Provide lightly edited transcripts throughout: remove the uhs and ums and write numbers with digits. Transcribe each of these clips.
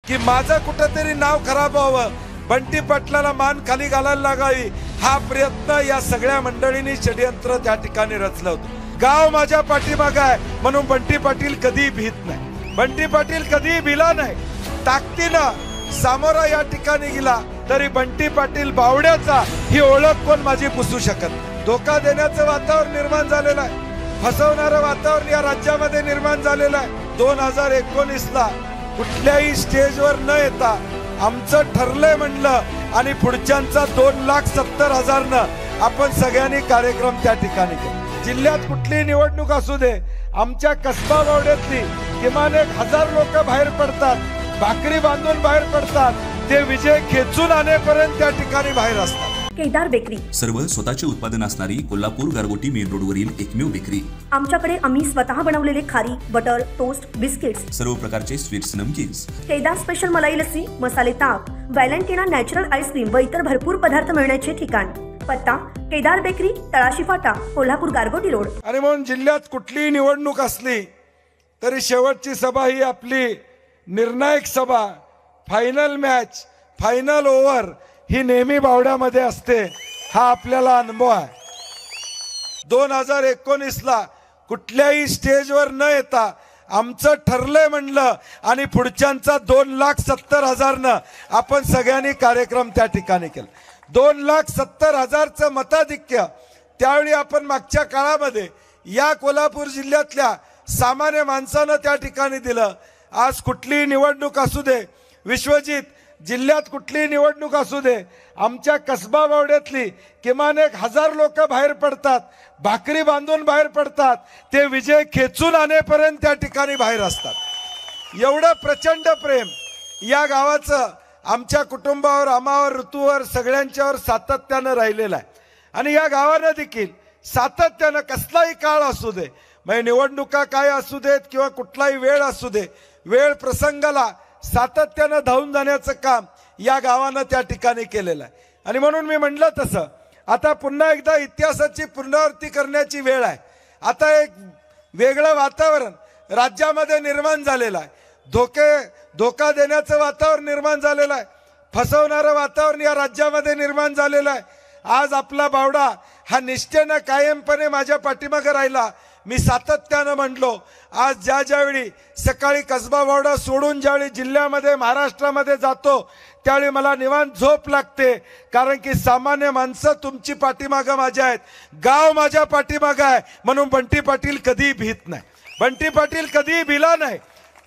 की माझं कुठेतरी नाव खराब व्हावं, बंटी पाटलाला मान खाली घालायला लागावी, हा प्रयत्न या सगळ्या मंडळींनी षडयंत्र त्या ठिकाणी रचलं होतं। गाव माझ्या पाठीमागं आहे म्हणून बंटी पाटील कधी भीत नाही, बंटी पाटील कधी भिला नाही। ताकदीनं सामोरा या ठिकाणी गेला तरी बंटी पाटील बावड्याचा ही ओळख कोण माझी पुसू शकत नाही। धोका देण्याचं वातावरण निर्माण झालेलं आहे, फसवणारं वातावरण या राज्यामध्ये निर्माण झालेलं आहे। 2019ला कुठल्याही स्टेजवर न येता आमचं ठरलंय म्हणलं आणि पुढच्यांचा 2,70,000 आपण सगळ्यांनी कार्यक्रम त्या ठिकाणी केला। जिल्ह्यात कुठली निवडणूक असू दे, आमच्या कसबा बावड्यातली किमान 1,000 लोक बाहेर पडतात, भाकरी बांधून बाहेर पडतात, ते विजय खेचून आणेपर्यंत त्या ठिकाणी बाहेर असतात। केदार बेकरी, सर्व स्वतःचे उत्पादन असणारी कोल्हापूर गारगोटी मेन रोडवरील एकमेव बेकरी। आमच्याकडे आम्ही स्वतः बनवलेले खारी, बटर, टोस्ट, बिस्किट्स, सर्व प्रकारचे स्वीट्स, नमकीन्स, केदार स्पेशल मलाई लस्सी, मसाले ताक, व्हॅलेंटिना नॅचरल आईस्क्रीम व इतर भरपूर पदार्थ मिळण्याचे ठिकाण। पत्ता केदार बेकरी, तळाशी फाटा, कोल्हापूर गारगोटी रोड। आणि म्हणून जिल्ह्यात कुठलीही निवडणूक असली तरी शेवटची सभा ही आपली निर्णायक सभा, फायनल मॅच, फायनल ओव्हर ही नेहमी बावड्यामध्ये असते, हा आपल्याला अनुभव आहे। 2019ला कुठल्याही स्टेजवर न येता आमचं ठरलंय म्हणलं आणि पुढच्यांचा 2,70,000 आपण सगळ्यांनी कार्यक्रम त्या ठिकाणी केला। 2,70,000 मताधिक्य त्यावेळी आपण मागच्या काळामध्ये या कोल्हापूर जिल्ह्यातल्या सामान्य माणसानं त्या ठिकाणी दिलं। आज कुठलीही निवडणूक असू दे, विश्वजित जिल्ह्यात कुठलीही निवडणूक असू दे, आमच्या कसबा बावड्यातली किमान 1,000 लोक बाहेर पडतात, भाकरी बांधून बाहेर पडतात, ते विजय खेचून आणेपर्यंत त्या ठिकाणी बाहेर असतात। एवढं प्रचंड प्रेम या गावाचं आमच्या कुटुंबावर, आम्हावर, ऋतूवर, सगळ्यांच्यावर सातत्यानं राहिलेलं आहे। आणि या गावानं देखील सातत्यानं कसलाही काळ असू दे, म्हणजे निवडणुका काय असू देत किंवा कुठलाही वेळ असू दे, वेळ प्रसंगाला सातत्यानं धावून जाण्याचं काम या गावानं त्या ठिकाणी केलेलं आहे। आणि म्हणून मी म्हणलं तसं आता पुन्हा एकदा इतिहासाची पुनरावृत्ती करण्याची वेळ आहे। आता एक वेगळं वातावरण राज्यामध्ये निर्माण झालेलं आहे, धोका देण्याचं वातावरण निर्माण झालेलं आहे, फसवणारं वातावरण या राज्यामध्ये निर्माण झालेलं आहे। आज आपला बावडा हा निष्ठेनं कायमपणे माझ्या पाठीमागे राहिला। मी सातत्यानं म्हणलो, आज ज्यावेळी सकाळी कसबा बावडा सोडून ज्यावेळी जिल्ह्यामध्ये, महाराष्ट्रामध्ये जातो त्यावेळी मला निवांत झोप लागते, कारण की सामान्य माणसं तुमची पाठीमागं माझ्या आहेत, गाव माझ्या पाठीमागं आहे म्हणून बंटी पाटील कधी भीत नाही, बंटी पाटील कधी भिला नाही।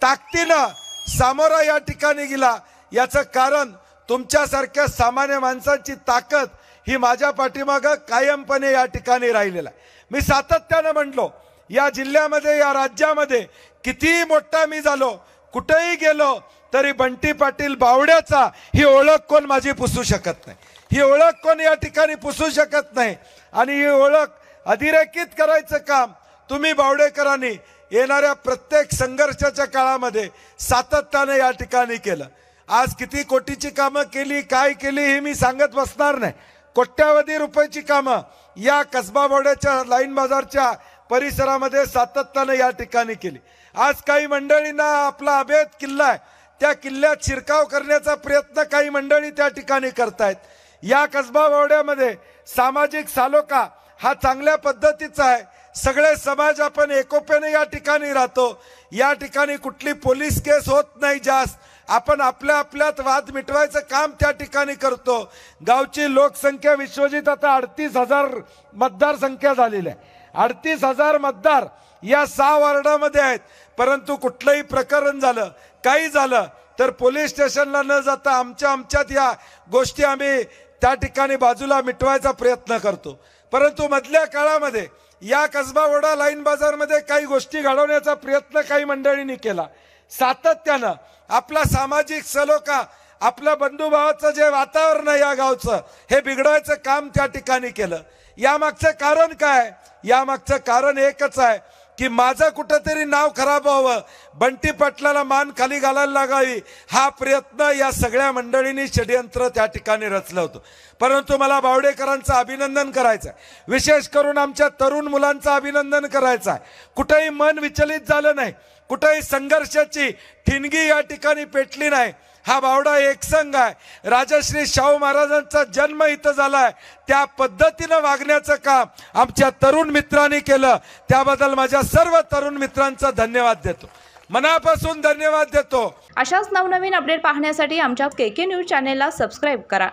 ताकदीनं सामोरा या ठिकाणी गेला, याचं कारण तुमच्यासारख्या सामान्य माणसांची ताकद ही माझ्या पाठीमागं कायमपणे या ठिकाणी राहिलेला आहे। मी सातत्यानं म्हणलो, या जिल्ह्यामध्ये, या राज्यामध्ये कितीही मोठा मी झालो, कुठेही गेलो तरी बंटी पाटील बावड्याचा ही ओळख कोण माझी पुसू शकत नाही, ही ओळख कोण या ठिकाणी पुसू शकत नाही। आणि ही ओळख अधोरेखित करायचं काम तुम्ही बावडेकरांनी येणाऱ्या प्रत्येक संघर्षाच्या काळामध्ये सातत्याने या ठिकाणी केलं। आज किती कोटीची कामं केली, काय केली हे मी सांगत बसणार नाही। कोट्यावधी रुपयाची कामं या कसबा बावड्याच्या लाईन बाजारच्या परिसरामध्ये सातत्याने या ठिकाणी केली। आज काही मंडळींना आपला अभेद किल्ला आहे, त्या किल्ल्यात शिरकाव करण्याचा प्रयत्न काही मंडळी त्या ठिकाणी करतायत। या कसबा बावड्यामध्ये सामाजिक सालोखा हा चांगल्या पद्धतीचा आहे, सगळे समाज आपण एकोप्याने या ठिकाणी राहतो, या ठिकाणी कुठली पोलीस केस होत नाही जास्त, आपण आपल्या आपल्यात वाद मिटवायचं काम त्या ठिकाणी करतो। गावची लोकसंख्या विश्वजित आता 38,000 मतदार संख्या झालेली आहे, 38,000 मतदार या 6 वार्डामध्ये आहेत, परंतु कुठलंही प्रकरण झालं, काही झालं तर पोलीस स्टेशनला न जाता आमच्यात या गोष्टी आम्ही त्या ठिकाणी बाजूला मिटवायचा प्रयत्न करतो। परंतु मधल्या काळामध्ये या कसबा बावडा लाईन बाजारमध्ये काही गोष्टी घडवण्याचा प्रयत्न काही मंडळींनी केला। सातत्यानं आपला सामाजिक सलोखा, आपल्या बंधुभावाचं जे वातावरण आहे या गावचं, हे बिघडवायचं काम त्या ठिकाणी केलं। यामागचं कारण काय? यामागचं कारण एकच आहे की माझं कुठेतरी नाव खराब व्हावं, बंटी पाटलाला मान खाली घालायला लागावी, हा प्रयत्न या सगळ्या मंडळींनी षडयंत्र त्या ठिकाणी रचलं होतं। परंतु मला बावडेकरांचं अभिनंदन करायचं आहे, विशेष करून आमच्या तरुण मुलांचं अभिनंदन करायचं आहे। कुठेही मन विचलित झालं नाही, कुठेही संघर्षाची ठिणगी या ठिकाणी पेटली नाही। हा बावडा एकसंघ आहे. राजश्री शाहू महाराजांचा जन्म इथं झालाय, त्या पद्धतीनं वागण्याचं काम आमच्या तरुण मित्रांनी केलं. त्याबद्दल माझ्या सर्व तरुण मित्रांचा धन्यवाद देतो, मनापासून धन्यवाद देतो. अशाच नवनवीन अपडेट पाहण्यासाठी आमच्या KK न्यूज चॅनेलला सबस्क्राईब करा.